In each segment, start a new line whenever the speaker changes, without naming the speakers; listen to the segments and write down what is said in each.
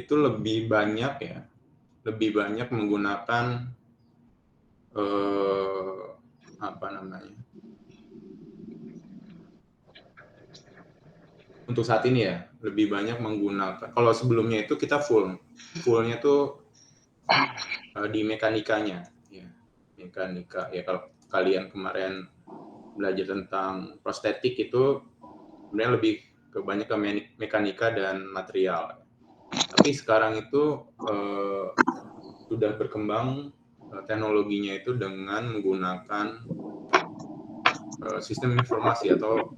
itu lebih banyak menggunakan untuk saat ini ya, lebih banyak menggunakan. Kalau sebelumnya itu kita fullnya tuh di mekanikanya, ya. Mekanika ya, kalau kalian kemarin belajar tentang prostetik itu sebenarnya lebih banyak ke mekanika dan material. Tapi sekarang itu sudah berkembang teknologinya itu dengan menggunakan sistem informasi atau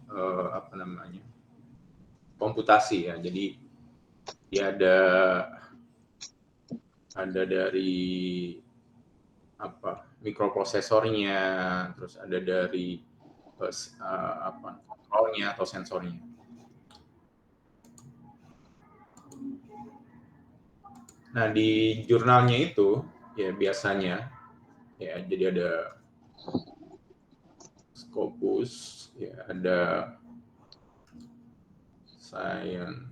komputasi ya. Jadi dia ada dari mikroprosesornya, terus ada dari kontrolnya atau sensornya. Nah, di jurnalnya itu ya biasanya ya, jadi ada Scopus, ya ada Science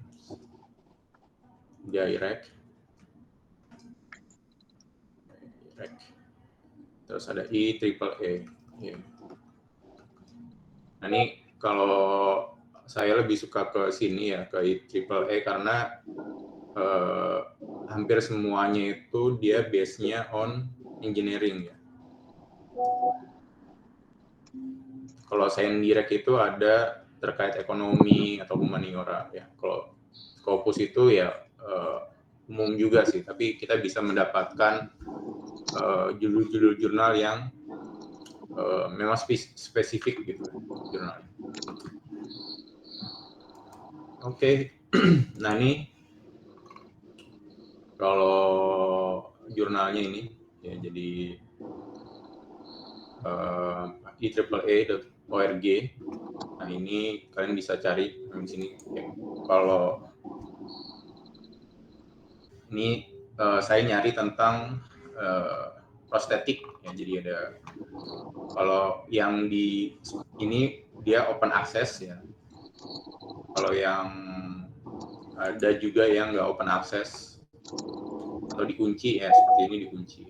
Direct, terus ada IEEE. Ya. Nah, ini kalau saya lebih suka ke sini ya, ke IEEE, karena hampir semuanya itu dia base-nya on engineering ya. Kalau Science Direct itu ada terkait ekonomi atau humaniora ya. Kalau Scopus itu ya umum juga sih, tapi kita bisa mendapatkan judul-judul jurnal yang memang spesifik gitu jurnalnya. Oke. Nah, ini kalau jurnalnya ini ya, jadi IEEE.org. Nah, ini kalian bisa cari di sini ya. Kalau ini saya nyari tentang prostetik ya, jadi ada, kalau yang di ini dia open access ya. Kalau yang ada juga yang nggak open access atau dikunci ya, seperti ini dikunci.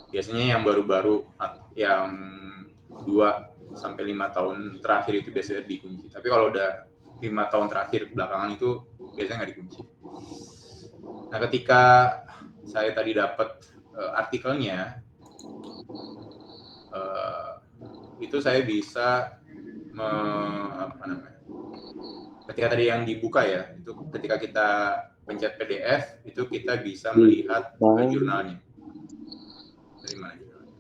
Biasanya yang baru-baru, yang 2 sampai 5 tahun terakhir itu biasanya dikunci. Tapi kalau udah 5 tahun terakhir belakangan itu biasanya nggak dikunci. Nah, ketika saya tadi dapat artikelnya, itu saya bisa ketika tadi yang dibuka ya, itu ketika kita pencet PDF itu kita bisa melihat jurnalnya. Dari mana jurnalnya?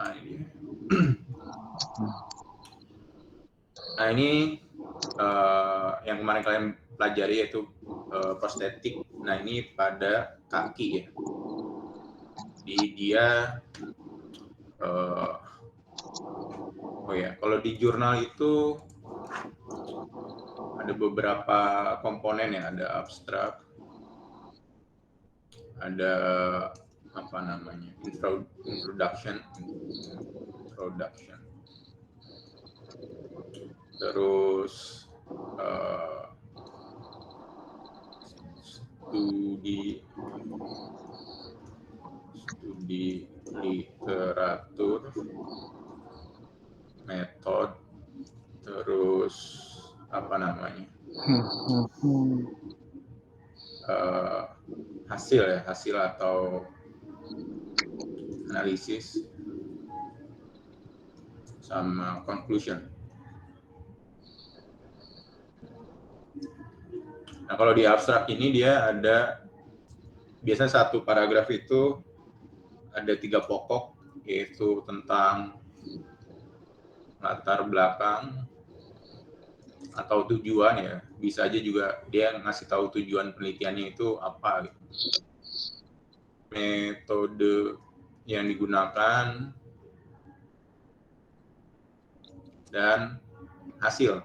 Nah, ini dia. Nah, ini yang kemarin kalian pelajari yaitu prostetik. Nah, ini pada kaki ya. Dia kalau di jurnal itu ada beberapa komponen ya, ada abstrak, ada introduction, terus studi literatur, metode, terus hasil atau analisis, sama conclusion. Nah, kalau di abstrak ini dia ada biasanya satu paragraf itu ada 3 pokok, yaitu tentang latar belakang atau tujuan ya. Bisa aja juga dia ngasih tahu tujuan penelitiannya itu apa gitu. Metode yang digunakan dan hasil.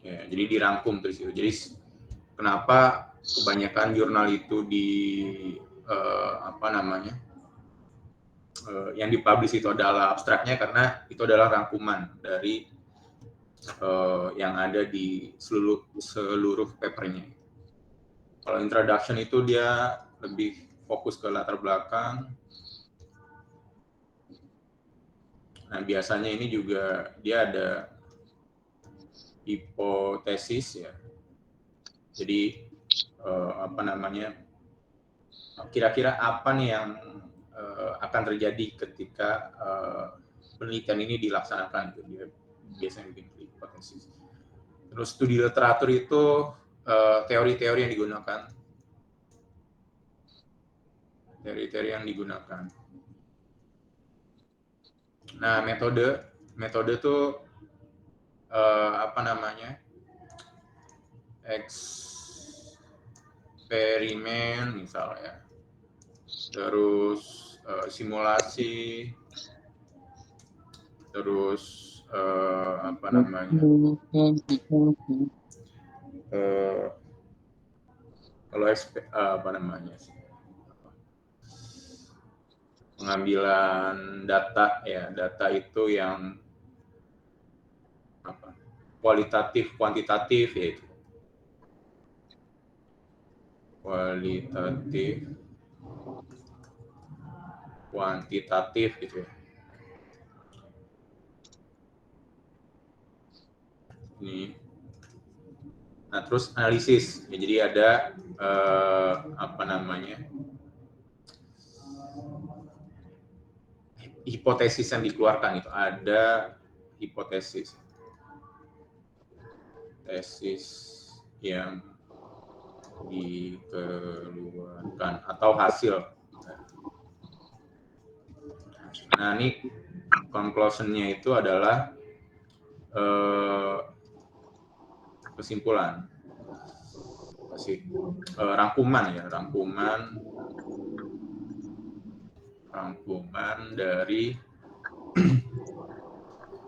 Ya, jadi dirangkum terus itu. Jadi kenapa kebanyakan jurnal itu yang dipublish itu adalah abstraknya, karena itu adalah rangkuman dari yang ada di seluruh papernya. Kalau introduction itu dia lebih fokus ke latar belakang. Nah, biasanya ini juga dia ada hipotesis ya. Jadi apa namanya? Kira-kira apa nih yang akan terjadi ketika penelitian ini dilaksanakan? Dia biasanya bikin hipotesis. Terus studi literatur itu teori-teori yang digunakan. Teori-teori yang digunakan. Nah, metode tuh apa namanya? Eksperimen misalnya. Terus simulasi, terus apa namanya? Kalau apa namanya sih? Pengambilan data ya, data itu yang apa? Kualitatif, kuantitatif yaitu. Kualitatif, kuantitatif gitu ya. Ini. Nah, terus analisis. Ya, jadi ada apa namanya? Hipotesis yang dikeluarkan itu ada hipotesis. Tesis yang dikeluarkan atau hasil. Nah, ini conclusion-nya itu adalah kesimpulan, rangkuman ya, rangkuman dari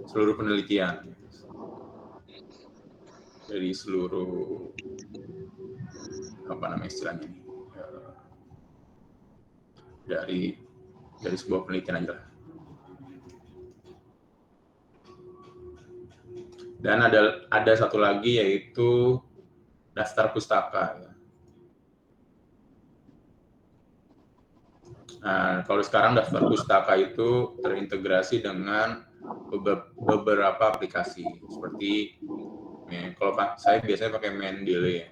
seluruh penelitian, dari seluruh apa namanya istilahnya, dari sebuah penelitian aja. Dan ada satu lagi yaitu daftar pustaka. Nah, kalau sekarang daftar pustaka itu terintegrasi dengan beberapa aplikasi seperti ya, kalau saya biasanya pakai Mendeley.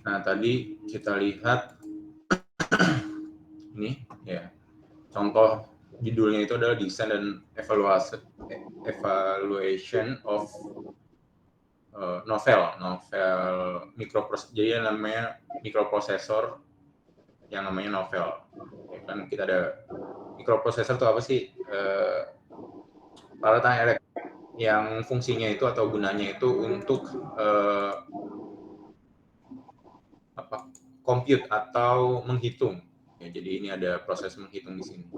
Nah, tadi kita lihat ini ya, contoh judulnya itu adalah Design and Evaluation of novel mikroprosesor. Jadi namanya mikroprosesor yang namanya novel. Ya, kan kita ada mikroprosesor itu apa sih? Peralatan elektronik yang fungsinya itu atau gunanya itu untuk compute atau menghitung. Ya, jadi ini ada proses menghitung di sini.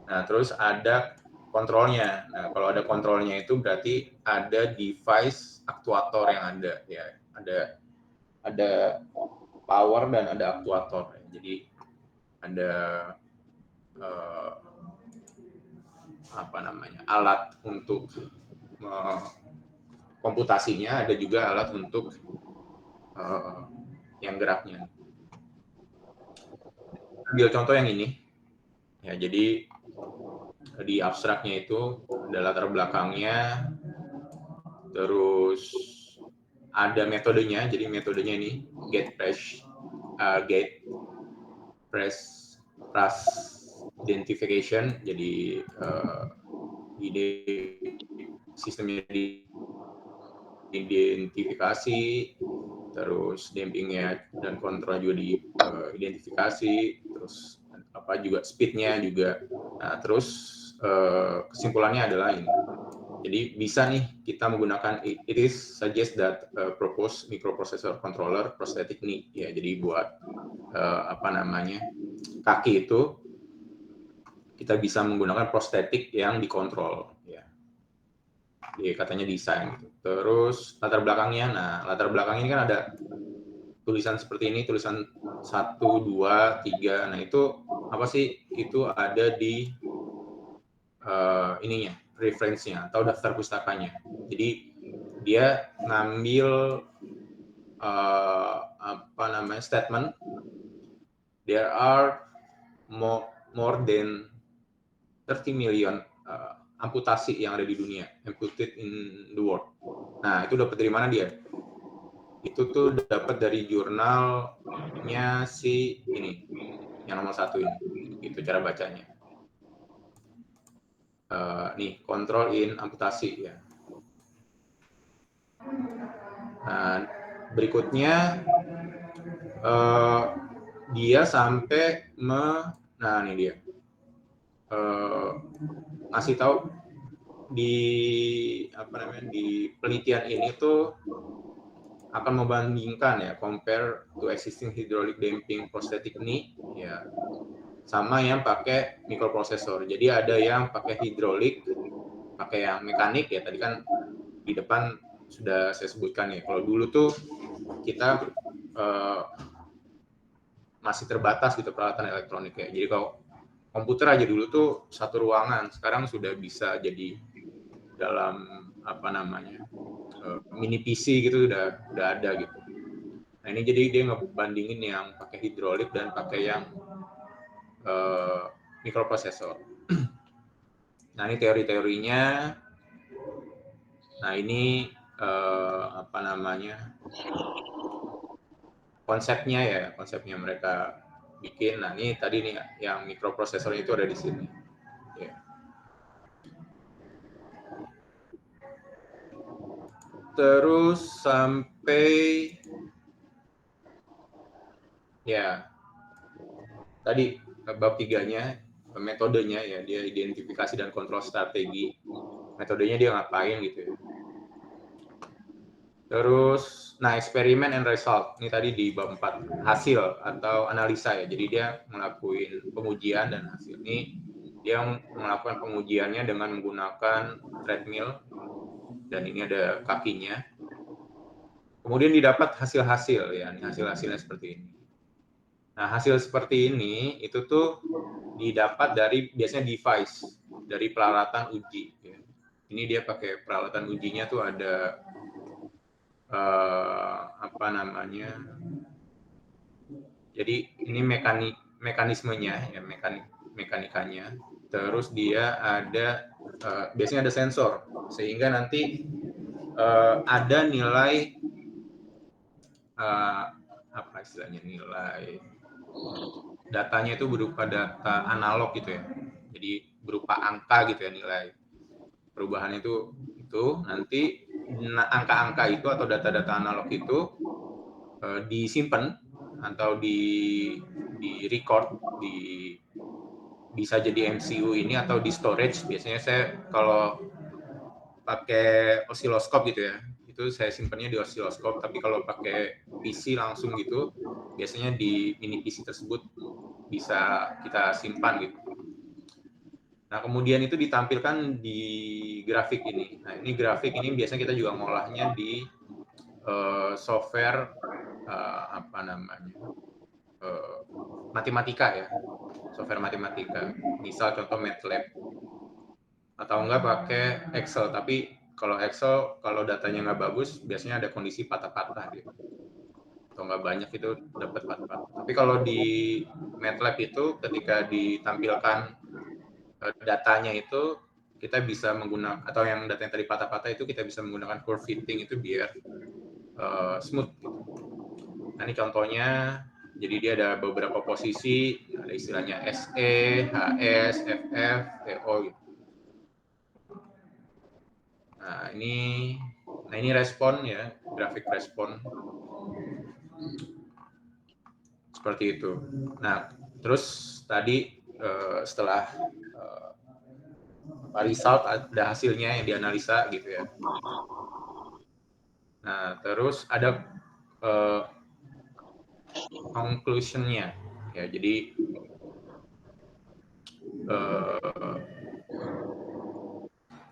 Nah, terus ada kontrolnya. Nah, kalau ada kontrolnya itu berarti ada device aktuator yang ada. Ya, ada power dan ada aktuator. Jadi ada apa namanya, alat untuk komputasinya, ada juga alat untuk yang geraknya. Ambil contoh yang ini. Ya, jadi di abstraknya itu ada latar belakangnya, terus ada metodenya. Jadi metodenya ini gate press identification. Jadi ide sistemnya diidentifikasi, terus dampingnya dan kontrol juga diidentifikasi, terus apa juga speednya juga. Nah, terus kesimpulannya adalah ini. Jadi bisa nih kita menggunakan it is suggest that proposed microprocessor controller prosthetic knee. Ya, jadi buat apa namanya, kaki itu kita bisa menggunakan prostetik yang dikontrol. Ya, jadi katanya desain gitu. Terus latar belakangnya, nah latar belakang ini kan ada tulisan seperti ini, tulisan 1, 2, 3. Nah itu apa sih? Itu ada di ininya, reference-nya atau daftar pustakanya. Jadi dia ngambil statement, there are more than 30 million amputasi yang ada di dunia, amputed in the world. Nah, itu dapat dari mana dia? Itu tuh dapat dari jurnalnya si ini, yang nomor 1 ini. Itu cara bacanya. Nih, control in amputasi ya. Nah, berikutnya dia sampai nah ini dia ngasih tahu di di penelitian ini tuh akan membandingkan ya, compare to existing hydraulic damping prosthetic knee ya sama yang pakai microprocessor. Jadi ada yang pakai hidrolik, pakai yang mekanik ya, tadi kan di depan sudah saya sebutkan ya. Kalau dulu tuh kita masih terbatas gitu peralatan elektronik ya. Jadi kalau komputer aja dulu tuh satu ruangan, sekarang sudah bisa jadi dalam mini PC gitu udah ada gitu. Nah ini jadi dia ngebandingin yang pakai hidrolik dan pakai yang microprocessor. Nah ini teori-teorinya. Nah ini konsepnya mereka bikin. Nah ini tadi nih yang microprocessor itu ada di sini. Yeah. Terus sampai ya tadi bab 3-nya metodenya ya, dia identifikasi dan kontrol strategi. Metodenya dia ngapain gitu ya. Terus nah eksperimen and result ini tadi di bab 4, hasil atau analisa ya. Jadi dia melakukan pengujian dan hasil ini dia melakukan pengujiannya dengan menggunakan treadmill dan ini ada kakinya. Kemudian didapat hasil-hasil ya, hasil-hasilnya seperti ini. Nah, hasil seperti ini itu tuh didapat dari biasanya device, dari peralatan uji. Ya. Ini dia pakai peralatan ujinya tuh ada jadi ini mekanismenya ya, mekanikanya. Terus dia ada biasanya ada sensor sehingga nanti ada nilai apa istilahnya, nilai datanya itu berupa data analog gitu ya. Jadi berupa angka gitu ya, nilai perubahannya itu nanti angka-angka itu atau data-data analog itu disimpan atau di record bisa jadi MCU ini atau di storage. Biasanya saya kalau pakai osiloskop gitu ya, itu saya simpannya di osiloskop, tapi kalau pakai PC langsung gitu biasanya di mini PC tersebut bisa kita simpan gitu. Nah, kemudian itu ditampilkan di grafik ini. Nah, ini grafik ini biasanya kita juga ngolahnya di software matematika ya, software matematika. Misal contoh MATLAB atau enggak pakai Excel. Tapi kalau Excel kalau datanya nggak bagus, biasanya ada kondisi patah-patah gitu. Atau nggak banyak itu dapat patah-patah. Tapi kalau di MATLAB itu ketika ditampilkan datanya itu kita bisa menggunakan, atau yang data yang tadi patah-patah itu kita bisa menggunakan curve fitting itu biar smooth gitu. Nah ini contohnya, jadi dia ada beberapa posisi, ada istilahnya SE, HS, FF, TO gitu. Nah ini respon ya, grafik respon seperti itu. Nah terus tadi setelah result ada hasilnya yang dianalisa gitu ya. Nah terus ada conclusion-nya ya, jadi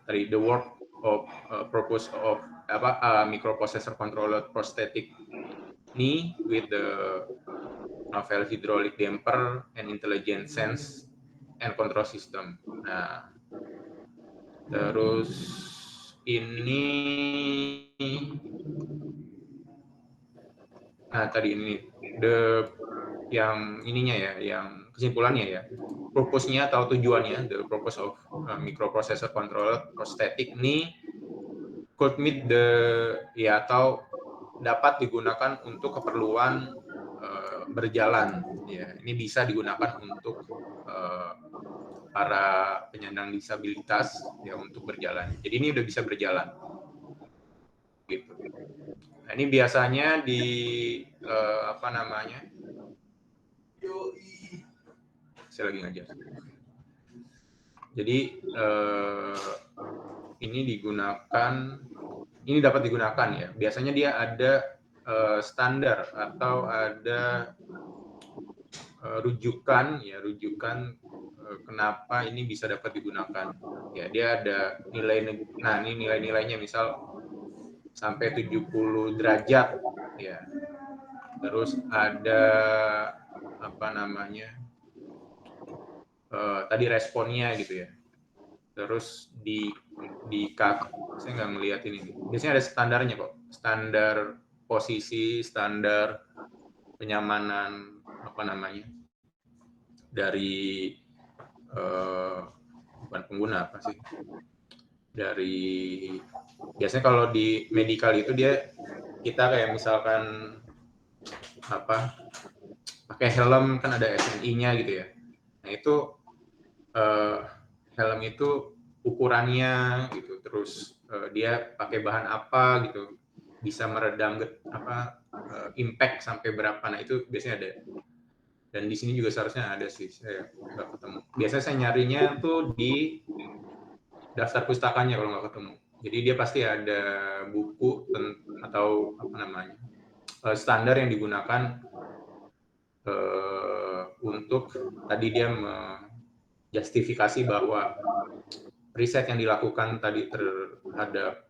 dari the work of purpose of microprocessor controller prosthetic knee with the novel hydraulic damper and intelligent sense and control system. Nah Terus ini, nah tadi ini yang ininya ya, yang kesimpulannya ya, purpose-nya atau tujuannya, the purpose of microprocessor controller prosthetic ini could meet the, ya, atau dapat digunakan untuk keperluan berjalan. Ya, ini bisa digunakan untuk para penyandang disabilitas ya untuk berjalan. Jadi ini udah bisa berjalan. Gitu. Nah, ini biasanya di apa namanya? Saya lagi ngajar. Jadi ini dapat digunakan ya. Biasanya dia ada standar atau ada rujukan kenapa ini bisa dapat digunakan. Ya, dia ada nilai, nah ini nilai-nilainya misal sampai 70 derajat ya. Terus ada apa namanya? Tadi responnya gitu ya. Terus saya nggak ngeliat ini. Biasanya ada standarnya kok. Standar posisi, standar kenyamanan apa namanya? Dari bukan pengguna apa sih? Dari biasanya kalau di medical itu kita kayak misalkan apa? Pakai helm kan ada SNI-nya gitu ya. Nah, itu helm itu ukurannya gitu, terus dia pakai bahan apa gitu, bisa meredam impact sampai berapa. Nah, itu biasanya ada. Dan di sini juga seharusnya ada sih, saya nggak ketemu. Biasanya saya nyarinya tuh di daftar pustakanya kalau nggak ketemu. Jadi dia pasti ada buku atau apa namanya standar yang digunakan untuk tadi dia menjustifikasi bahwa riset yang dilakukan tadi terhadap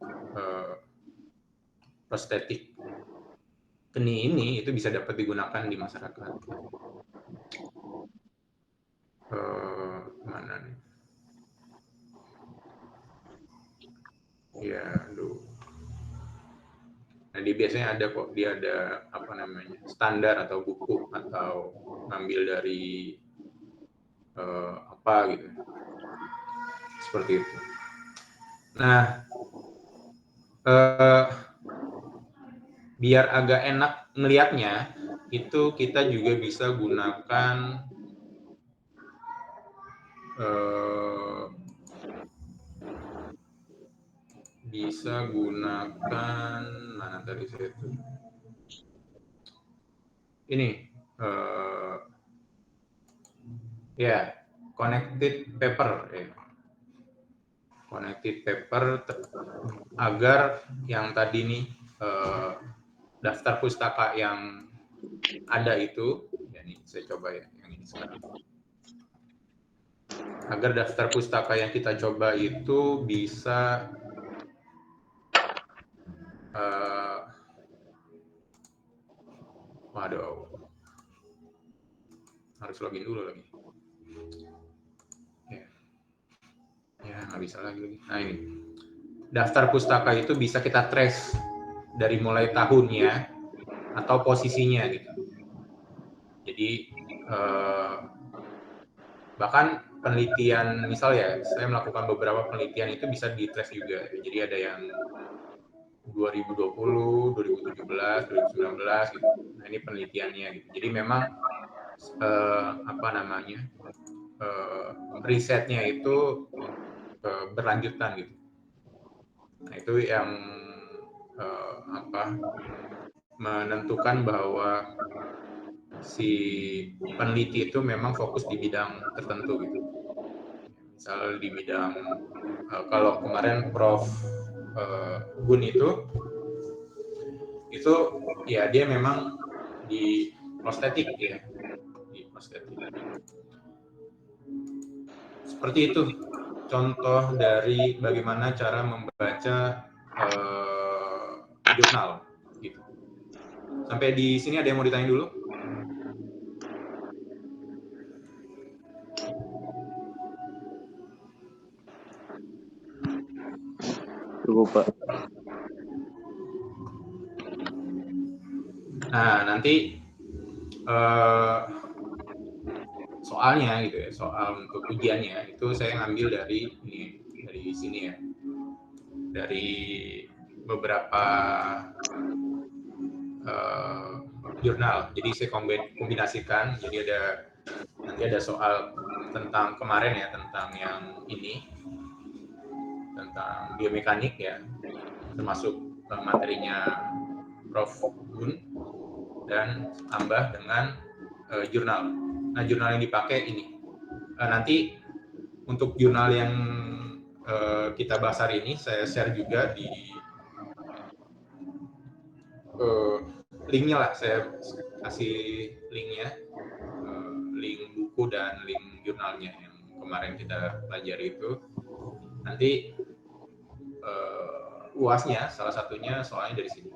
prostetik keni ini itu bisa dapat digunakan di masyarakat. Mana nih? Ya, aduh. Nah, biasanya ada kok, dia ada apa namanya standar atau buku atau ngambil dari apa gitu, seperti itu. Nah, biar agak enak ngelihatnya, itu kita juga bisa gunakan mana tadi saya itu ini ya connected paper ya. Connected paper agar yang tadi nih daftar pustaka yang ada itu ya, nih saya coba ya yang ini sekarang, agar daftar pustaka yang kita coba itu bisa waduh, harus login dulu lagi ya nggak bisa lagi. Nah, ini daftar pustaka itu bisa kita trace dari mulai tahunnya atau posisinya gitu. Jadi bahkan penelitian, misal ya, saya melakukan beberapa penelitian itu bisa di trace juga. Jadi ada yang 2020, 2017, 2019 gitu. Nah, ini penelitiannya gitu. Jadi memang apa namanya risetnya itu berlanjutan gitu. Nah, itu yang menentukan bahwa si peneliti itu memang fokus di bidang tertentu gitu. Misal di bidang kalau kemarin Prof Gun itu ya dia memang di prostetik ya, di prostetik. Seperti itu contoh dari bagaimana cara membaca jurnal gitu. Sampai di sini ada yang mau ditanya dulu?
Bu, Pak.
Nah, nanti soalnya gitu ya, soal untuk ujiannya itu saya ngambil dari sini ya, dari beberapa jurnal. Jadi saya kombinasikan. Jadi nanti ada soal tentang kemarin ya, tentang yang ini, tentang biomekanik ya, termasuk materinya Prof. Gun, dan tambah dengan jurnal. Nah, jurnal yang dipakai ini. Nanti untuk jurnal yang kita bahas hari ini, saya share juga di linknya lah, saya kasih linknya, link buku dan link jurnalnya yang kemarin kita pelajari itu. Nanti UASnya salah satunya soalnya dari sini,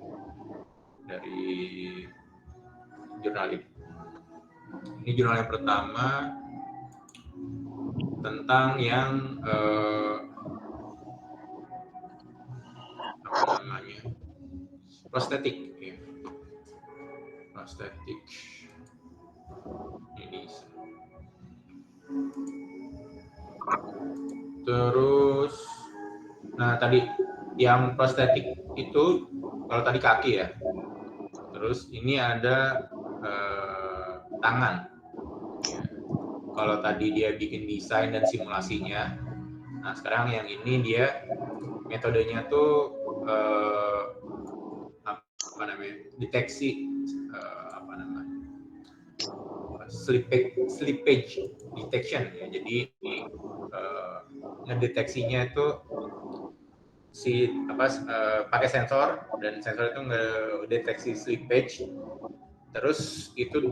dari jurnal ini. Ini jurnal yang pertama tentang yang apa namanya, prostetik ya. Prostetik ini. Terus nah tadi yang prostetik itu kalau tadi kaki ya. Terus ini ada tangan. Ya. Kalau tadi dia bikin desain dan simulasinya, nah sekarang yang ini dia metodenya tuh apa namanya, deteksi apa namanya, slippage detection ya. Jadi ngedeteksinya itu pakai sensor, dan sensor itu ngedeteksi slippage, terus itu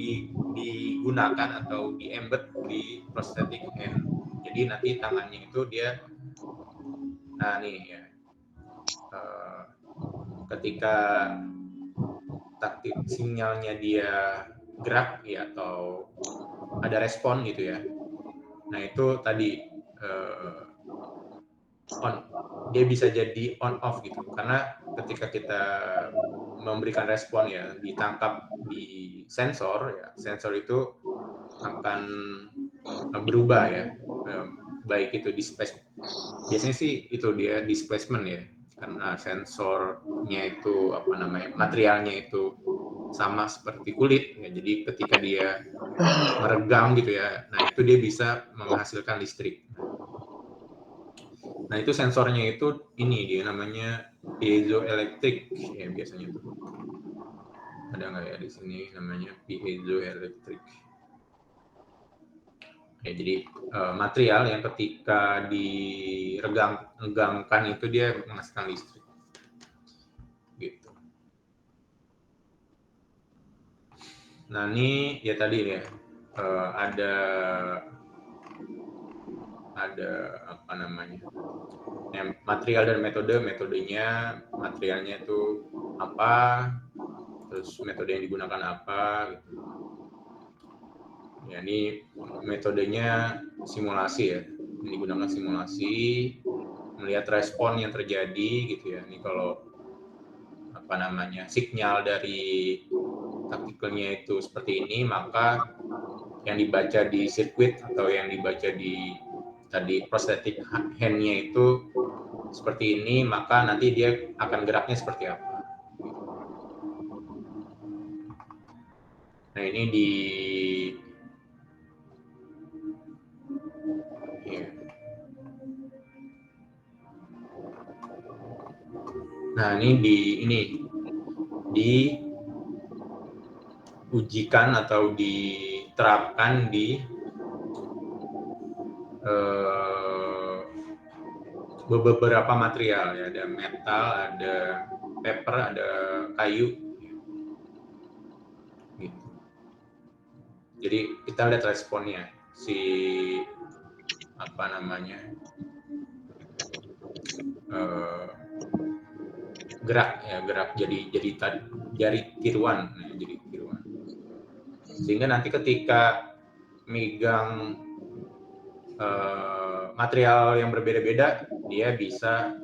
digunakan atau di-embed di prosthetic hand. Jadi nanti tangannya itu dia, nah nih ya, ketika taktik sinyalnya dia gerak ya, atau ada respon gitu ya, nah itu tadi dia bisa jadi on off gitu, karena ketika kita memberikan respon ya, ditangkap di sensor ya, sensor itu akan berubah ya, baik itu biasanya sih itu dia displacement ya, karena sensornya itu apa namanya, materialnya itu sama seperti kulit ya, jadi ketika dia meregang gitu ya, nah itu dia bisa menghasilkan listrik. Nah itu sensornya itu ini dia namanya piezoelectric ya, biasanya tuh ada nggak ya di sini namanya piezoelectric ya. Jadi material yang ketika diregangkan itu dia menghasilkan listrik gitu. Nah ini ya tadi ya, ada apa namanya, material dan metodenya, materialnya itu apa, terus metode yang digunakan apa gitu. Ya ini metodenya simulasi ya, ini digunakan simulasi, melihat respon yang terjadi gitu ya. Ini kalau apa namanya, sinyal dari taktikalnya itu seperti ini, maka yang dibaca di sirkuit atau yang dibaca di tadi prosthetic hand-nya itu seperti ini, maka nanti dia akan geraknya seperti apa. Nah ini nah ini diujikan atau diterapkan di beberapa material ya, ada metal, ada paper, ada kayu gitu. Jadi kita lihat responnya si apa namanya, gerak jadi jari tiruan, sehingga nanti ketika megang material yang berbeda-beda, dia bisa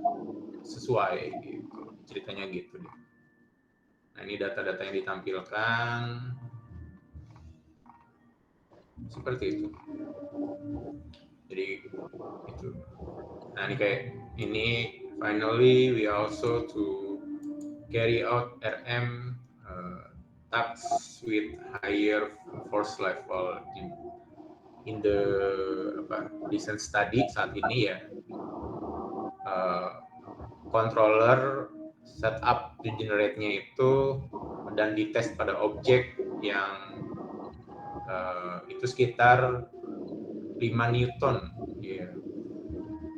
sesuai gitu. Ceritanya gitu deh. Nah, ini data-data yang ditampilkan seperti itu. Jadi itu. Nah, ini kayak ini finally we also to carry out RM tasks with higher force level in the recent study saat ini ya. Controller setup regenerate-nya itu dan dites pada objek yang itu sekitar 5 Newton ya,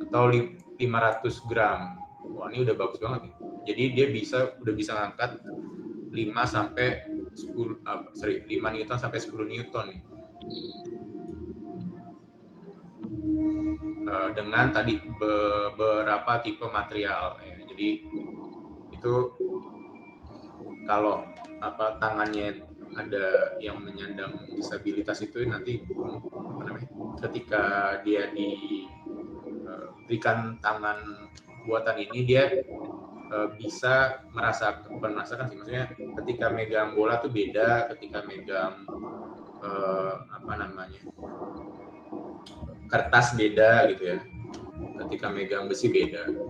atau 500 gram. Wah, ini udah bagus banget nih. Jadi dia udah bisa ngangkat 5 sampai 5 Newton sampai 10 Newton nih. Dengan tadi beberapa tipe material ya. Jadi itu kalau tangannya ada yang menyandang disabilitas itu nanti ketika dia diberikan tangan buatan ini dia bisa merasakan sih, maksudnya ketika megang bola tuh beda, ketika megang kertas beda gitu ya, ketika megang besi beda gitu.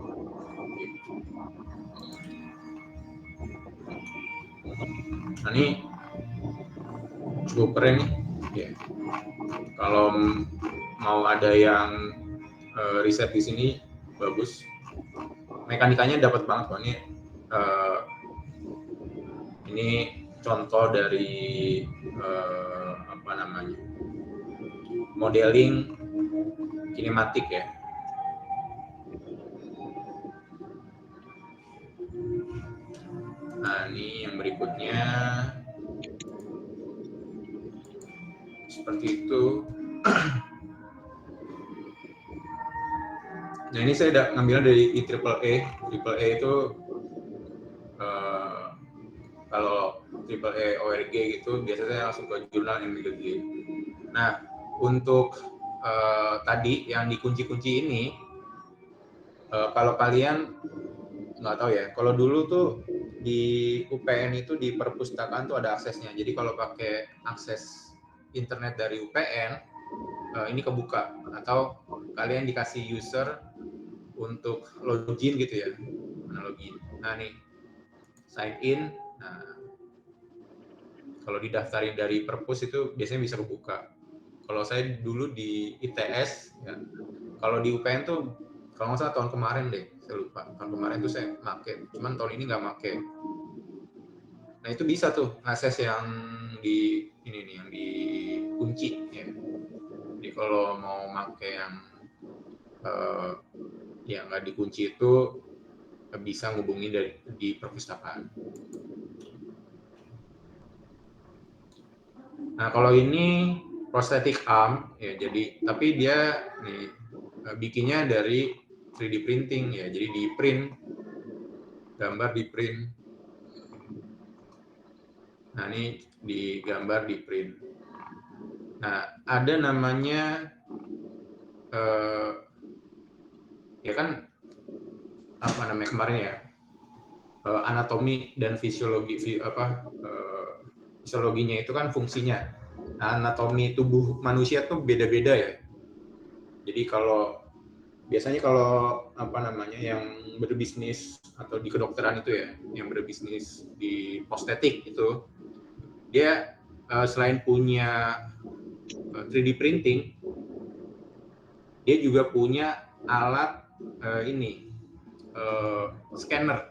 Nah, ini cukup keren nih ya. Kalau mau ada yang riset di sini bagus, mekanikanya dapat banget kok. Ini contoh dari modeling kinematik ya. Nah, ini yang berikutnya seperti itu. Nah, ini saya udah ngambil dari IEEE. IEEE itu kalau IEEE ORG gitu biasanya langsung ke jurnal Immunology. Nah, untuk tadi yang dikunci-kunci ini, kalau kalian nggak tahu ya, kalau dulu tuh di UPN itu di perpustakaan tuh ada aksesnya. Jadi kalau pakai akses internet dari UPN, ini kebuka, atau kalian dikasih user untuk login gitu ya. Login. Nah, nih sign in. Nah, kalau didaftarin dari perpus itu biasanya bisa kebuka. Kalau saya dulu di ITS ya, kalau di UPN tuh kalau nggak salah tahun kemarin deh, saya lupa. Tahun kemarin tuh saya make, cuman tahun ini nggak make. Nah, itu bisa tuh akses yang di ini nih, yang dikunci ya. Jadi kalau mau make yang yang nggak dikunci itu bisa ngubungi di perpustakaan. Nah, kalau ini prosthetic arm ya, jadi tapi dia nih bikinnya dari 3D printing ya, jadi di print, gambar di print. Nah, ini digambar di print. Nah, ada namanya ya kan kemarin ya, anatomi dan fisiologi fisiologinya itu kan fungsinya. Nah, anatomi tubuh manusia tuh beda-beda ya. Jadi biasanya kalau yang berbisnis atau di kedokteran itu ya, yang berbisnis di prostetik itu, dia selain punya 3D printing, dia juga punya alat scanner.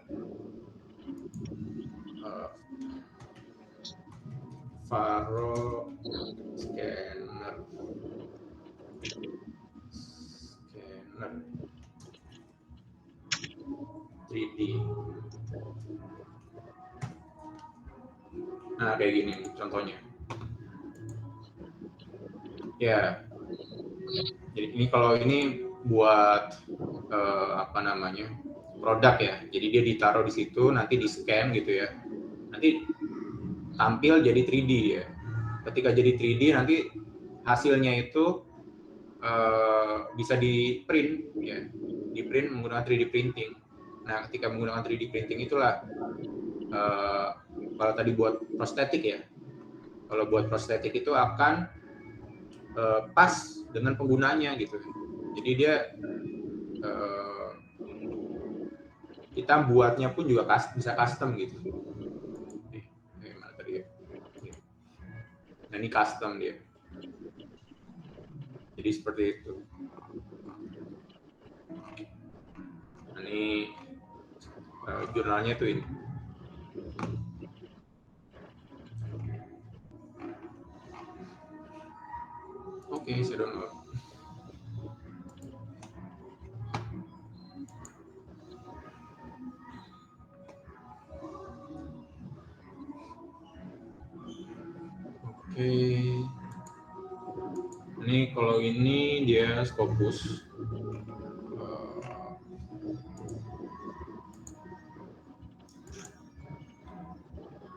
Faro scanner 3D. Nah, kayak gini contohnya. Ya. Jadi ini kalau ini buat produk ya. Jadi dia ditaruh di situ, nanti di scan gitu ya. Nanti tampil jadi 3D ya. Ketika jadi 3D nanti hasilnya itu bisa di print ya. Di print menggunakan 3D printing. Nah, ketika menggunakan 3D printing itulah kalau tadi buat prostetik ya. Kalau buat prostetik itu akan pas dengan penggunanya gitu. Jadi dia kita buatnya pun juga bisa custom gitu. Mana tadi ya? Nah, ini custom dia. Jadi seperti itu. Nah, ini jurnalnya tuh ini. Oke, saya download. Oke. Ini kalau ini dia Scopus.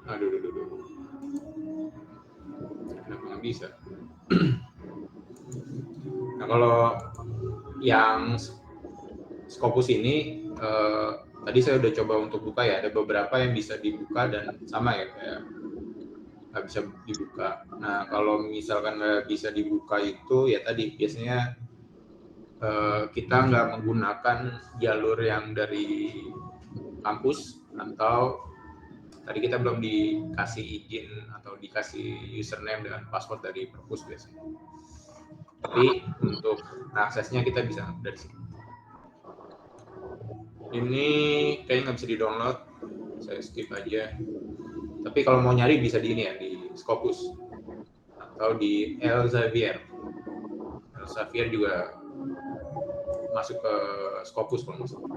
Aduh. Kenapa nggak bisa? Nah, kalau yang Scopus ini tadi saya udah coba untuk buka ya, ada beberapa yang bisa dibuka dan sama ya, kayak nggak bisa dibuka. Nah, kalau misalkan nggak bisa dibuka itu ya tadi biasanya kita nggak menggunakan jalur yang dari kampus, atau tadi kita belum dikasih izin atau dikasih username dengan password dari perpus biasanya. Tapi untuk aksesnya kita bisa dari sini. Ini kayaknya nggak bisa di-download, saya skip aja. Tapi kalau mau nyari bisa di ini ya, di Scopus atau di Elsevier. Elsevier juga masuk ke Scopus kalau nggak salah.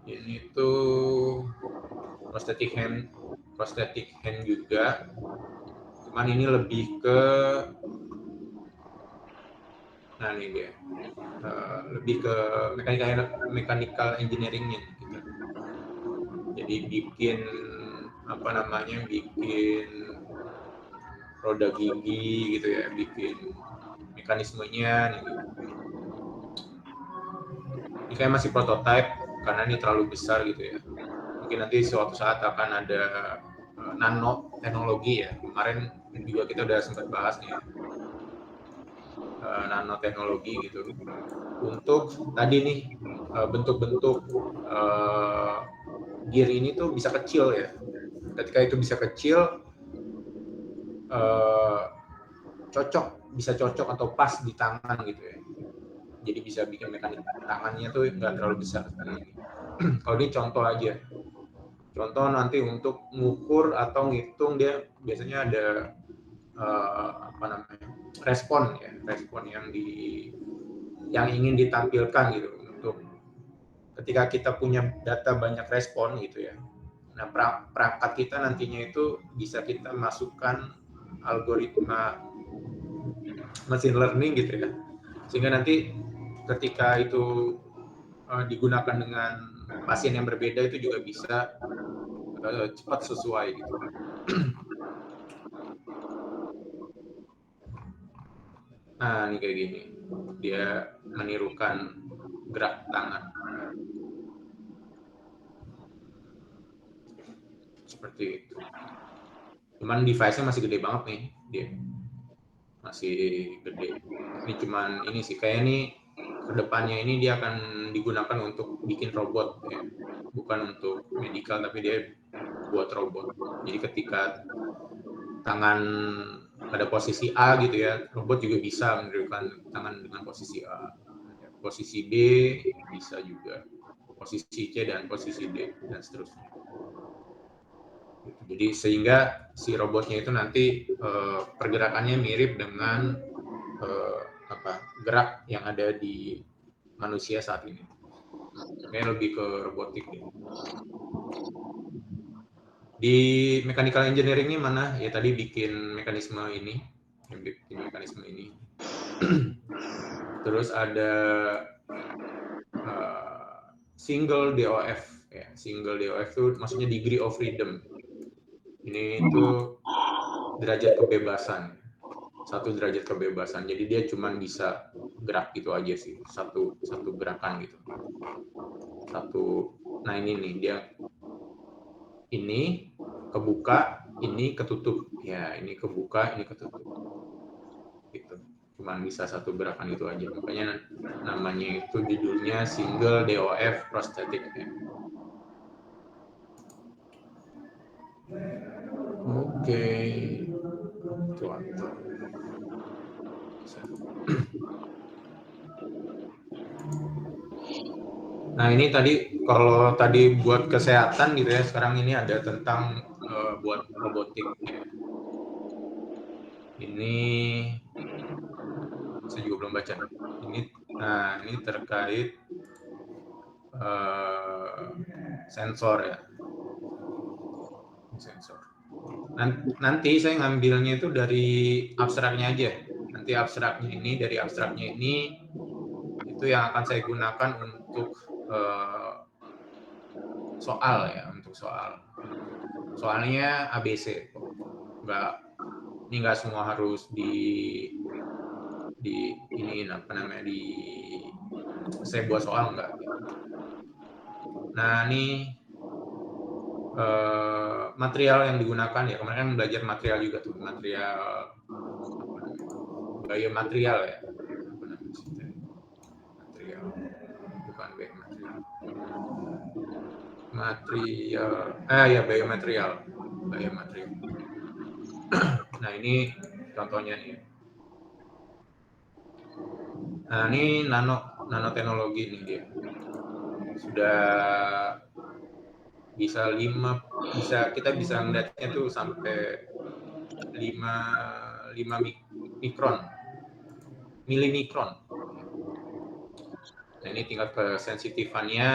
Ini tuh prosthetic hand juga, cuman ini lebih ke, nah ini dia, lebih ke mechanical engineering-nya gitu. Jadi bikin bikin roda gigi gitu ya, bikin mekanismenya gitu. Ini kayak masih prototype karena ini terlalu besar gitu ya. Mungkin nanti suatu saat akan ada nano teknologi ya. Kemarin juga kita udah sempat bahas nih, nanoteknologi gitu. Untuk tadi nih bentuk-bentuk gear ini tuh bisa kecil ya. Ketika itu bisa kecil, bisa cocok atau pas di tangan gitu ya. Jadi bisa bikin mekanik tangannya tuh nggak terlalu besar seperti ini. Kalau ini contoh aja. Contoh nanti untuk ngukur atau ngitung dia biasanya ada respon yang ingin ditampilkan gitu, untuk ketika kita punya data banyak respon gitu ya. Nah, perangkat kita nantinya itu bisa kita masukkan algoritma machine learning gitu ya, sehingga nanti ketika itu digunakan dengan pasien yang berbeda itu juga bisa cepat sesuai gitu. Nah, ini kayak gini. Dia menirukan gerak tangan. Seperti itu. Cuman device-nya masih gede banget nih. Dia masih gede. Ini cuman ini sih, kayak ini kedepannya ini dia akan digunakan untuk bikin robot ya. Bukan untuk medical, tapi dia buat robot. Jadi ketika tangan pada posisi A gitu ya, robot juga bisa menirukan tangan dengan posisi A. Posisi B bisa juga, posisi C dan posisi D dan seterusnya. Jadi sehingga si robotnya itu nanti pergerakannya mirip dengan gerak yang ada di manusia saat ini. Kayak lebih ke robotik ya. Di mechanical engineering ini mana? Ya tadi bikin mekanisme ini. Terus ada single DOF ya. Single DOF itu maksudnya degree of freedom. Ini itu derajat kebebasan. 1 derajat kebebasan. Jadi dia cuma bisa gerak gitu aja sih, satu gerakan gitu. Nah ini nih dia, ini kebuka, ini ketutup. Ya ini kebuka, ini ketutup. Gitu. Cuman bisa satu gerakan itu aja. Makanya namanya itu judulnya single DOF prosthetic. Oke. Contoh. Nah ini tadi kalau tadi buat kesehatan gitu ya, sekarang ini ada tentang buat robotik. Ini saya juga belum baca. Ini terkait sensor ya. Sensor. Nanti saya ngambilnya itu dari abstraknya aja. Nanti dari abstraknya ini itu yang akan saya gunakan untuk soal ya, untuk soal. Soalnya ABC. Ini nggak semua harus saya buat soal enggak. Nah ini material yang digunakan ya, kemarin kan belajar material juga tuh, material biomaterial ya, material bukan biomaterial. Nah ini contohnya nih. Nah ini nanoteknologi nih dia. Sudah kita bisa melihatnya tuh sampai 5 mikron, milimikron. Nah ini tingkat kesensitifannya,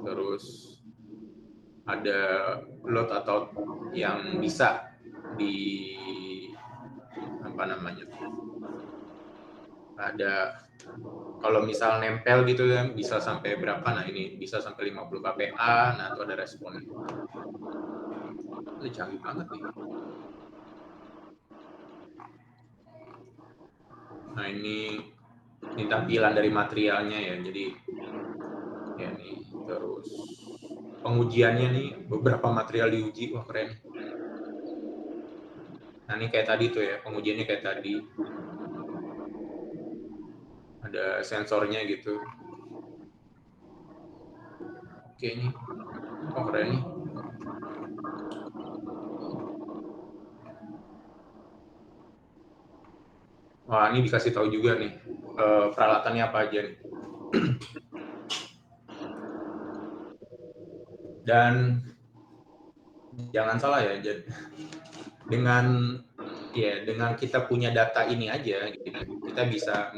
terus ada load atau yang bisa ada kalau misal nempel gitu ya bisa sampai berapa, nah ini bisa sampai 50 kPa, nah itu ada responnya. Itu canggih banget nih. Nah ini tampilan dari materialnya ya, jadi ya nih, terus pengujiannya nih, beberapa material diuji, wah keren. Nah ini kayak tadi tuh ya, pengujiannya kayak tadi. Ada sensornya gitu. Oke nih, keren nih. Wah ini dikasih tahu juga nih, peralatannya apa aja nih. Dan jangan salah ya, dengan kita punya data ini aja, gitu, kita bisa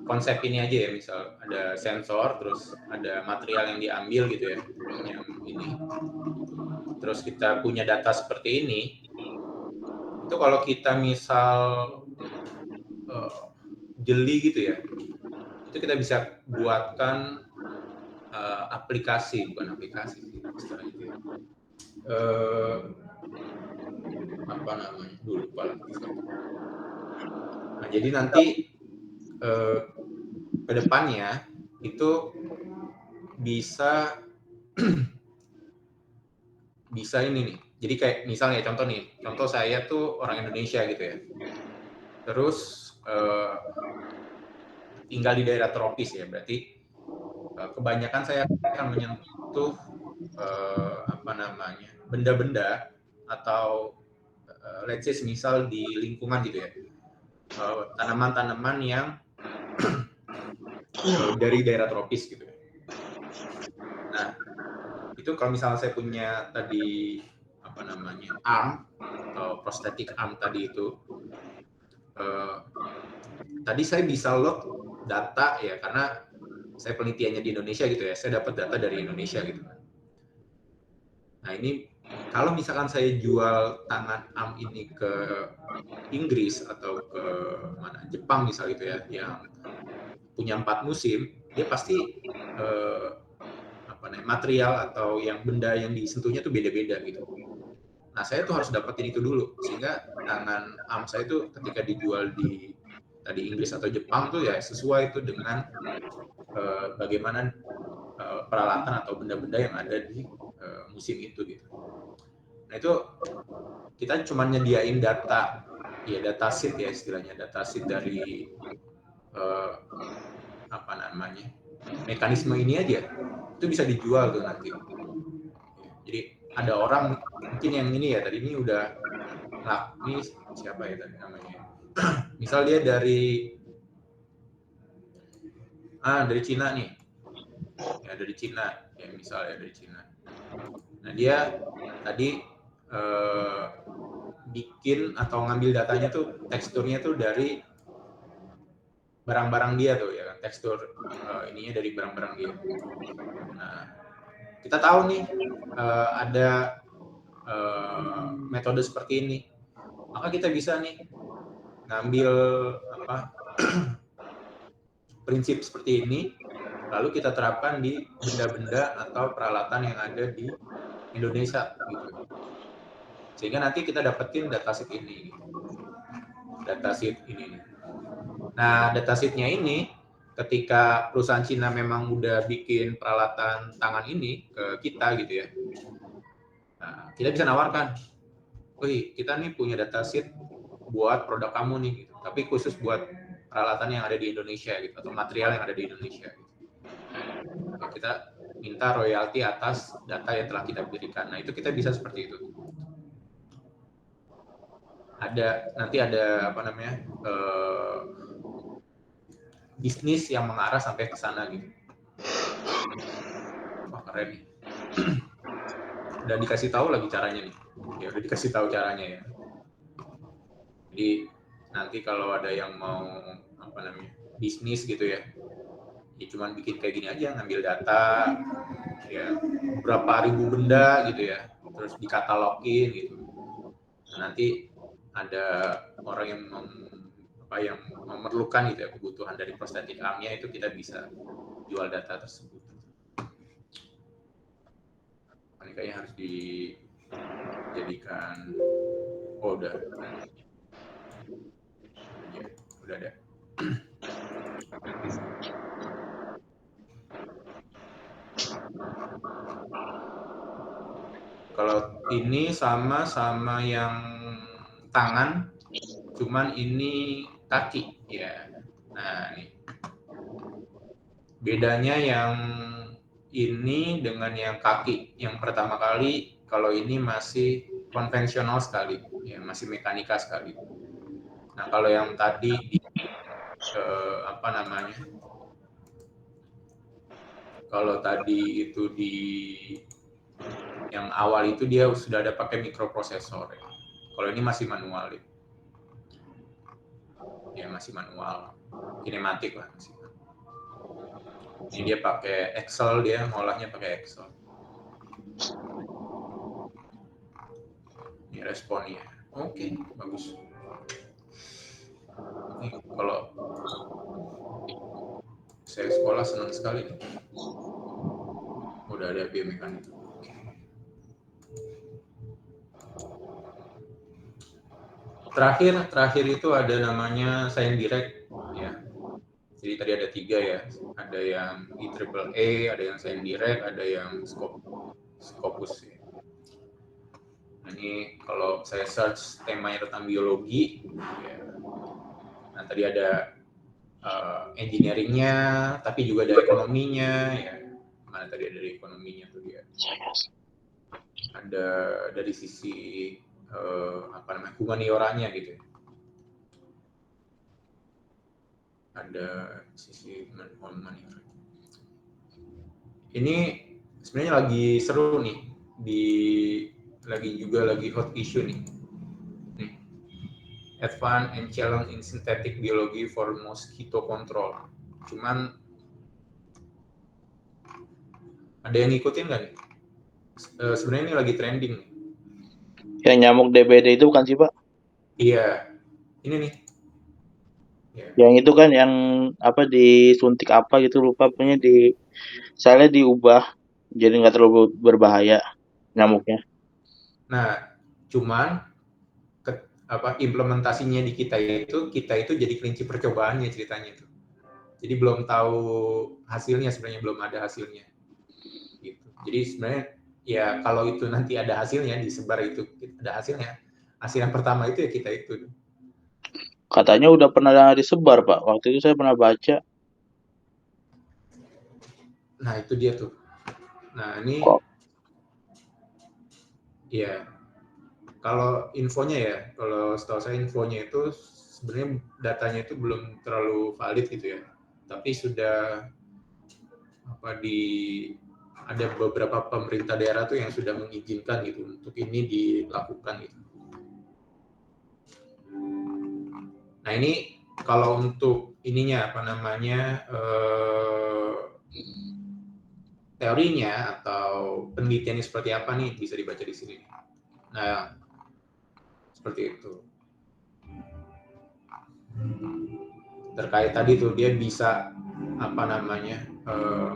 konsep ini aja ya, misal ada sensor, terus ada material yang diambil gitu ya, yang ini. Terus kita punya data seperti ini, itu kalau kita misal jeli gitu ya, itu kita bisa buatkan aplikasi, bukan aplikasi istilahnya itu ya. Apa namanya? Lupa lagi. Nah, jadi nanti ke depannya itu bisa ini nih. Jadi kayak misalnya contoh saya tuh orang Indonesia gitu ya. Terus tinggal di daerah tropis ya, berarti kebanyakan saya akan menyentuh benda-benda atau let's say misal di lingkungan gitu ya, tanaman-tanaman yang dari daerah tropis gitu. Nah itu kalau misalnya saya punya tadi arm atau prosthetic arm tadi itu, tadi saya bisa load data ya, karena saya penelitiannya di Indonesia gitu ya, saya dapat data dari Indonesia gitu. Nah ini kalau misalkan saya jual tangan arm ini ke Inggris atau ke Jepang misal gitu ya, yang punya 4 musim, dia pasti material atau yang benda yang disentuhnya tuh beda-beda gitu. Nah saya tuh harus dapetin itu dulu, sehingga tangan AMSA itu ketika dijual di tadi Inggris atau Jepang tuh ya sesuai itu dengan bagaimana peralatan atau benda-benda yang ada di musim itu gitu. Nah itu kita cuma nyediain data sheet ya istilahnya, data sheet dari apa namanya mekanisme ini aja itu bisa dijual tuh nanti. Jadi ada orang mungkin yang ini ya tadi ini udah ini siapa ya tadi namanya? Misal dia dari Cina nih, ya dari Cina ya misalnya dari Cina. Nah dia tadi bikin atau ngambil datanya tuh teksturnya tuh dari barang-barang dia tuh ya kan, tekstur ininya dari barang-barang dia. Nah kita tahu nih ada metode seperti ini, maka kita bisa nih ngambil prinsip seperti ini, lalu kita terapkan di benda-benda atau peralatan yang ada di Indonesia gitu. Sehingga nanti kita dapetin datasheet ini. Datasheet ini. Nah, datasheetnya ini ketika perusahaan Cina memang udah bikin peralatan tangan ini ke kita gitu ya. Nah, kita bisa nawarkan, "Wih, kita nih punya datasheet buat produk kamu nih gitu. Tapi khusus buat peralatan yang ada di Indonesia gitu atau material yang ada di Indonesia gitu. Ya, kita minta royalti atas data yang telah kita berikan." Nah, itu kita bisa seperti itu. Nanti ada apa namanya? Bisnis yang mengarah sampai ke sana gitu. Wah, keren nih. Dan dikasih tahu lagi caranya nih. Ya udah dikasih tahu caranya ya. Jadi nanti kalau ada yang mau apa namanya? Bisnis gitu ya. Ya cuman bikin kayak gini aja, ngambil data ya berapa ribu benda gitu ya. Terus dikatalogin gitu. Nah, nanti ada orang yang memerlukan gitu ya kebutuhan dari prostetik armnya itu kita bisa jual data tersebut. Ini kayaknya harus dijadikan udah ya, udah ada. Kalau ini sama yang tangan, cuman ini kaki ya. Nah, nih. Bedanya yang ini dengan yang kaki. Yang pertama kali kalau ini masih konvensional sekali, ya masih mekanika sekali. Nah, kalau yang tadi di apa namanya? Kalau tadi itu di yang awal itu dia sudah ada pakai mikroprosesor ya. Kalau ini masih manual ya masih manual, kinematik lah masih. Ini dia pakai Excel, dia ngolahnya pakai Excel. Ini responnya, oke, bagus. Ini kalau saya sekolah senang sekali nih. Udah ada biomekanika. Terakhir itu ada namanya Science Direct ya. Jadi tadi ada 3 ya. Ada yang IEEE, ada yang Science Direct, ada yang Scopus ya. Nah, ini kalau saya search temanya tentang biologi ya. Nah, tadi ada engineering-nya, tapi juga ada ekonominya ya. Mana tadi ada dari ekonominya tuh dia. Ada dari sisi apa namanya humanioranya gitu. Ada sisi humaniora. Ini sebenarnya lagi seru nih, lagi hot issue nih. Advanced and Challenge in Synthetic Biology for Mosquito Control. Cuman ada yang ngikutin nggak nih? Sebenarnya ini lagi trending nih.
Yang nyamuk DBD itu bukan sih, Pak?
Iya, ini nih.
Yeah. Yang itu kan yang apa disuntik apa gitu lupa, punya saya diubah jadi nggak terlalu berbahaya nyamuknya.
Nah, cuman implementasinya di kita itu jadi kelinci percobaannya ceritanya itu. Jadi belum tahu hasilnya, sebenarnya belum ada hasilnya. Gitu. Jadi sebenarnya ya kalau itu nanti ada hasilnya, disebar itu ada hasilnya. Hasil yang pertama itu ya kita itu.
Katanya udah pernah disebar, Pak. Waktu itu saya pernah baca.
Nah, itu dia tuh. Nah, ini
Kok
ya kalau infonya ya, kalau setahu saya infonya itu sebenarnya datanya itu belum terlalu valid gitu ya. Tapi sudah ada beberapa pemerintah daerah tuh yang sudah mengizinkan gitu untuk ini dilakukan gitu. Nah, ini kalau untuk ininya teorinya atau penelitiannya seperti apa nih bisa dibaca di sini. Nah, seperti itu. Terkait tadi tuh dia bisa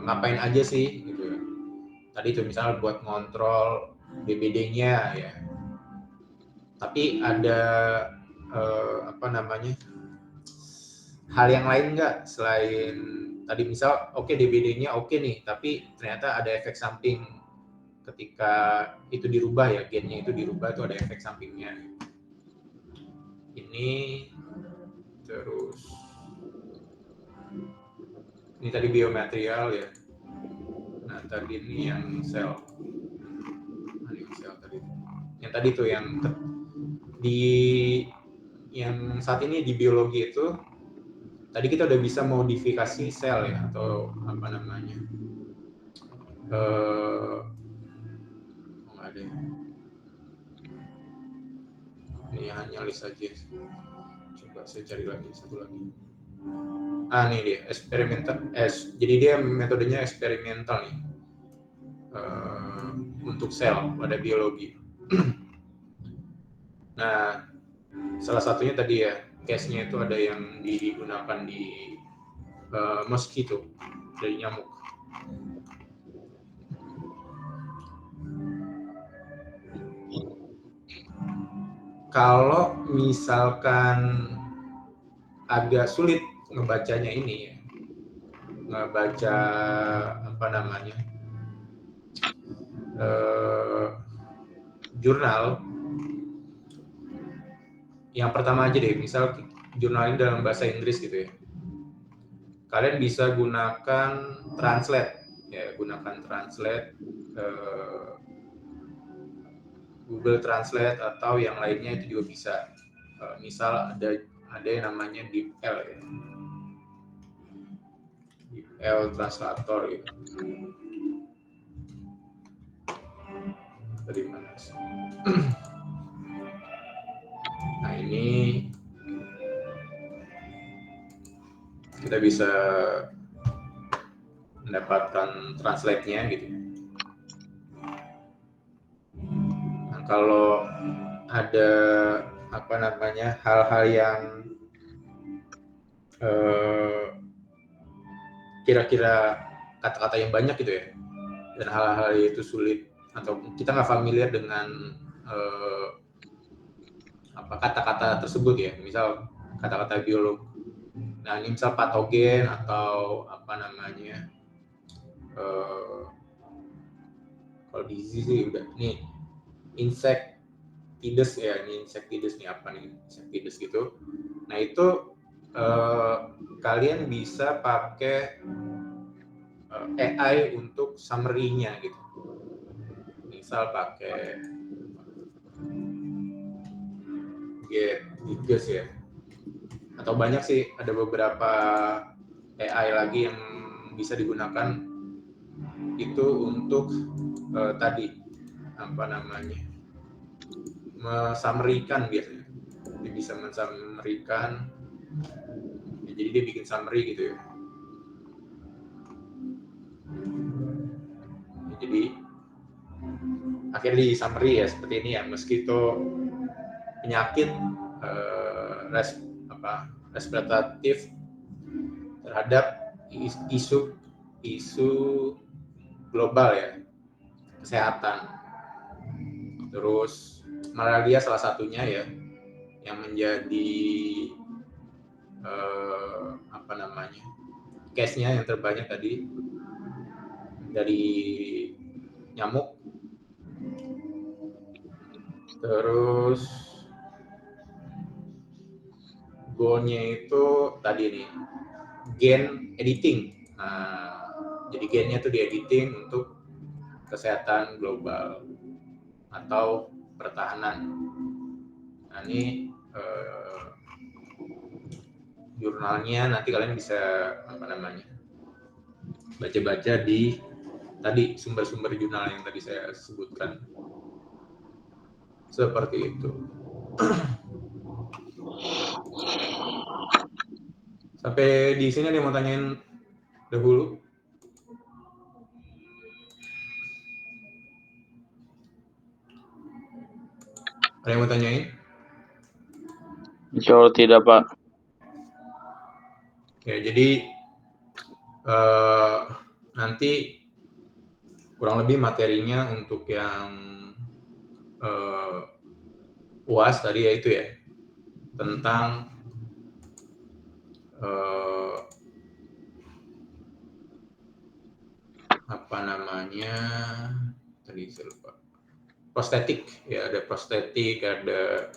ngapain aja sih gitu ya. Tadi tuh misalnya buat ngontrol BBD-nya ya. Tapi ada hal yang lain nggak selain tadi misal DBD-nya oke nih, tapi ternyata ada efek samping ketika itu dirubah ya, gennya itu dirubah itu ada efek sampingnya. Ini terus ini tadi biomaterial ya. Nah tadi ini yang sel. Nah, ini sel tadi. Yang tadi tuh yang saat ini di biologi itu tadi kita udah bisa modifikasi sel ya atau ada ini hanya list aja. Coba saya cari lagi satu lagi. Ini dia eksperimental. Jadi dia metodenya eksperimental nih untuk sel pada biologi. Nah, salah satunya tadi ya case-nya itu ada yang digunakan di mosquito, dari nyamuk. Kalau misalkan agak sulit ngebacanya ini ya, ngebaca jurnal, yang pertama aja deh, misal jurnal ini dalam bahasa Inggris gitu ya, kalian bisa gunakan translate ya, gunakan translate Google Translate atau yang lainnya itu juga bisa. Misal ada yang namanya DeepL ya. DeepL translator gitu. Dari mana sih? Nah, ini kita bisa mendapatkan translate-nya gitu. Nah, kalau ada hal-hal yang kira-kira kata-kata yang banyak gitu ya, dan hal-hal itu sulit atau kita nggak familiar dengan kata-kata tersebut ya, misal kata-kata biolog. Nah, ini misal patogen atau kalau disease sih udah nih insectidus ya, ini insectidus nih apa nih insectidus gitu. Nah itu kalian bisa pakai AI untuk summary-nya gitu. Misal pakai Gigas ya. Atau banyak sih, ada beberapa AI lagi yang bisa digunakan itu untuk tadi mensummary-kan biasanya. Dia bisa mensummary-kan, ya, jadi dia bikin summary gitu ya. Jadi akhirnya di summary ya seperti ini ya, mosquito penyakit respiratif terhadap isu global ya, kesehatan. Terus malaria salah satunya ya. yang menjadi case-nya yang terbanyak tadi dari nyamuk. Terus goalnya itu tadi nih gen editing. Jadi gennya tuh di editing untuk kesehatan global atau pertahanan. Nah ini jurnalnya nanti kalian bisa baca-baca di tadi sumber-sumber jurnal yang tadi saya sebutkan. Seperti itu. Sampai di sini ada yang mau tanyain dahulu? Ada yang mau tanyain?
Insya Allah tidak, Pak.
Ya, jadi nanti kurang lebih materinya untuk yang UAS tadi ya itu ya, tentang tadi saya lupa, prostetik ya, ada prostetik, ada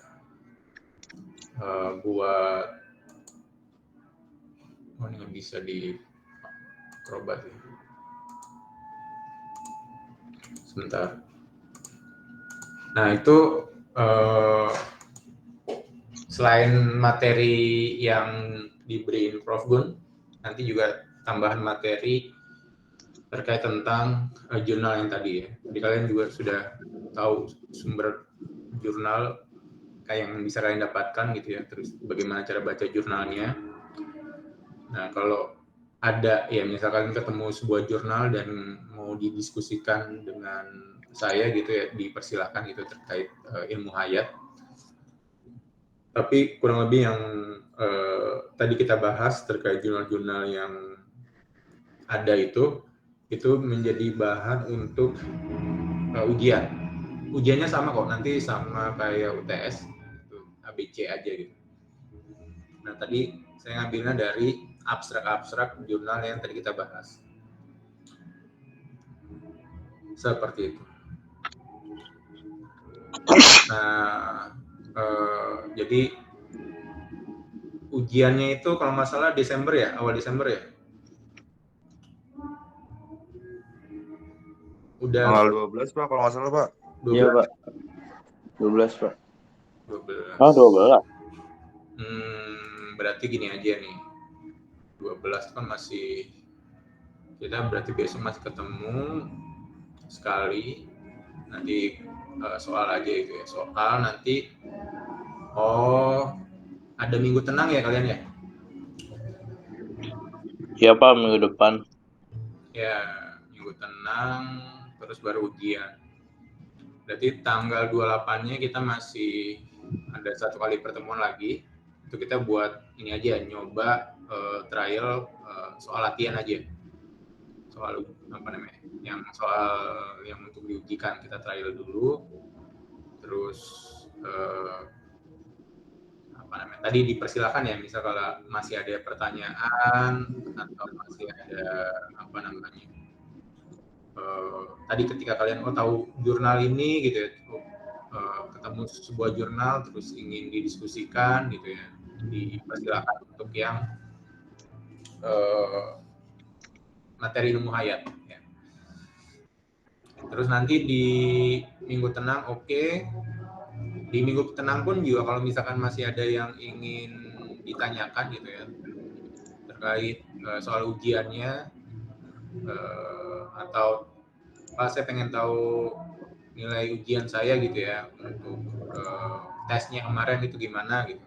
buat ini bisa di akrobat ya. Sebentar. Nah itu selain materi yang diberi Prof Gun, nanti juga tambahan materi terkait tentang jurnal yang tadi ya. Jadi kalian juga sudah tahu sumber jurnal kayak yang bisa kalian dapatkan gitu ya, terus bagaimana cara baca jurnalnya. Nah kalau ada ya misalkan ketemu sebuah jurnal dan mau didiskusikan dengan saya gitu ya, dipersilahkan gitu terkait ilmu hayat. Tapi kurang lebih yang tadi kita bahas terkait jurnal-jurnal yang ada itu menjadi bahan untuk ujian. Ujiannya sama kok, nanti sama kayak UTS, itu ABC aja gitu. Nah tadi saya ngambilnya dari abstrak-abstrak jurnal yang tadi kita bahas. Seperti itu. Nah, jadi ujiannya itu kalau nggak salah Desember ya, awal Desember ya? Udah
tanggal 12 Pak kalau nggak salah Pak.
12.
Iya, Pak.
12 Pak.
12.
Oh, 12.
Berarti gini aja nih. 12 kan masih, kita berarti besok masih ketemu sekali. Nanti soal aja itu ya. Soal nanti ada minggu tenang ya kalian ya?
Iya, Pak, minggu depan.
Ya, minggu tenang terus baru ujian. Berarti tanggal 28-nya kita masih ada satu kali pertemuan lagi. Itu kita buat ini aja, nyoba trial soal latihan aja. Soal yang soal yang untuk diujikan kita trial dulu. Terus tadi dipersilakan ya, misal kalau masih ada pertanyaan atau masih ada tadi ketika kalian tahu jurnal ini gitu ya, ketemu sebuah jurnal terus ingin didiskusikan gitu ya, dipersilakan untuk yang materi ilmu hayat ya. Terus nanti di minggu tenang di minggu tenang pun juga kalau misalkan masih ada yang ingin ditanyakan gitu ya terkait soal ujiannya atau saya pengen tahu nilai ujian saya gitu ya untuk tesnya kemarin itu gimana gitu,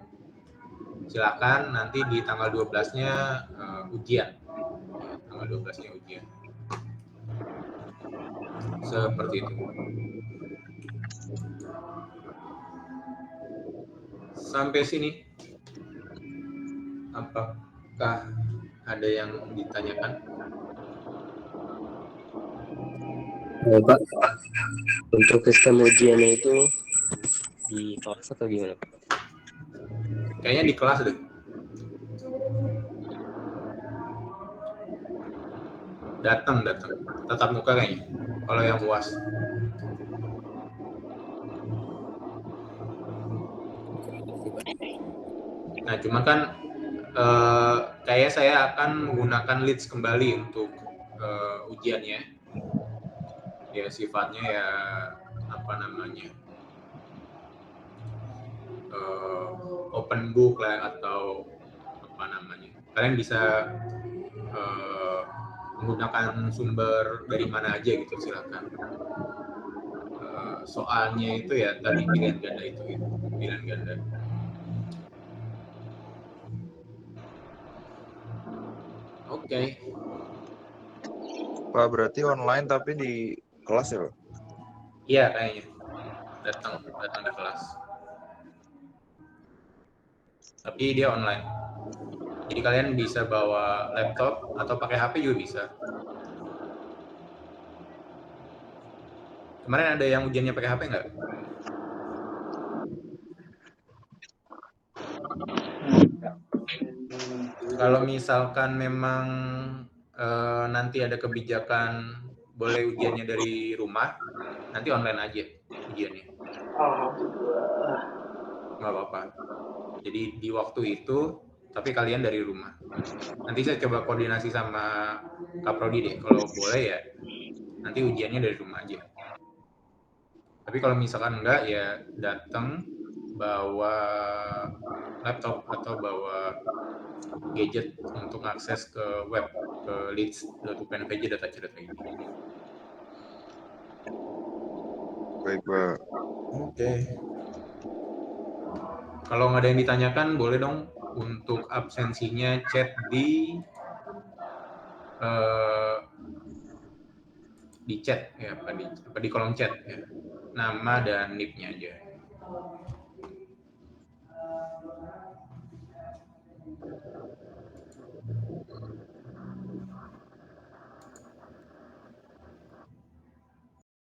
silakan nanti di tanggal 12-nya ujian ya, tanggal 12-nya ujian seperti itu. Sampai sini apakah ada yang ditanyakan?
Ya, Pak, untuk sistem ujiannya itu di kelas atau gimana?
Kayaknya di kelas deh. Datang. Tatap muka kayaknya. Kalau yang UAS. Nah, cuma kan kayak saya akan menggunakan Leads kembali untuk ujiannya. Ya sifatnya ya apa namanya? Open book lah atau apa namanya. Kalian bisa menggunakan sumber dari mana aja gitu, silakan. Soalnya itu ya tadi pilihan ganda itu gitu. Pilihan ganda. Oke.
Pak, berarti online tapi di kelas ya, Pak?
Iya kayaknya. Datang di kelas. Tapi dia online. Jadi kalian bisa bawa laptop atau pakai HP juga bisa. Kemarin ada yang ujiannya pakai HP nggak? Kalau misalkan memang nanti ada kebijakan boleh ujiannya dari rumah, nanti online aja ujiannya.
Alhamdulillah.
Nggak apa-apa. Jadi di waktu itu, tapi kalian dari rumah. Nanti saya coba koordinasi sama Kak Prodi deh. Kalau boleh ya, nanti ujiannya dari rumah aja. Tapi kalau misalkan enggak, ya datang bawa laptop atau bawa gadget untuk akses ke web, ke leads.upnpj.ac.id.
Baik, Pak.
Oke. Kalau nggak ada yang ditanyakan, boleh dong untuk absensinya chat di chat ya, apa di kolom chat ya. Nama dan nick-nya aja.